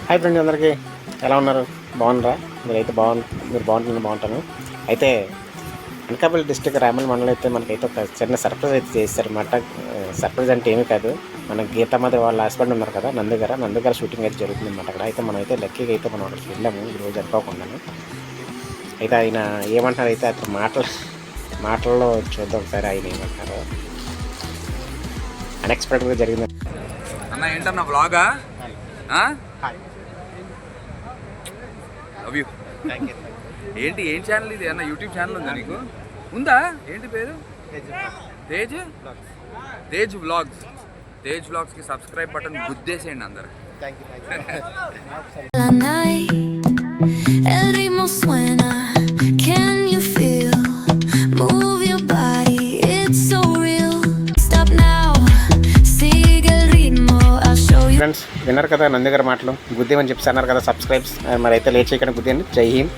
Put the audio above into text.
Hi friends, అందరికీ ఎలా ఉన్నారు? బాగున్నారా? మీరు బాగుంటాను. అయితే అనకాపల్లి డిస్టిక్ రాయమల్ మండలం అయితే మనకైతే ఒక చిన్న సర్ప్రైజ్ అయితే చేస్తారన్నమాట. సర్ప్రైజ్ అంటే ఏమీ కాదు, మన గీతామాధవి వాళ్ళ హస్బెండ్ ఉన్నారు కదా, నందుగారు షూటింగ్ అయితే జరుగుతుంది అన్నమాట. అక్కడ అయితే మనం అయితే లక్కీగా అయితే మనం అక్కడికి వెళ్ళాము ఈరోజు అనుకోకుండాను. అయితే ఆయన ఏమంటారు అయితే అతను మాటల్లో చూద్దాం ఒకసారి ఆయన ఏమంటారు. అన్ఎక్స్పెక్టెడ్గా జరిగింది అన్న. ఏంటన్నా వ్లాగా? Love you. ఏంటి ఏం ఛానల్ ఇది? అన్న యూట్యూబ్ ఛానల్ ఉందా నీకు? ఉందా? ఏంటి పేరు? తేజ్ వ్లాగ్స్. తేజ్ వ్లాగ్స్కి సబ్స్క్రైబ్ బటన్ గుద్దేసేయండి అందరు. ఫ్రెండ్స్, విన్నారు కదా నందిగారి మాటలు, గుద్దేమని చెప్పి అన్నారు కదా సబ్స్క్రైబ్స్. మరి అయితే లేట్ చేయకుండా గుద్దేయండి. జై హింద్.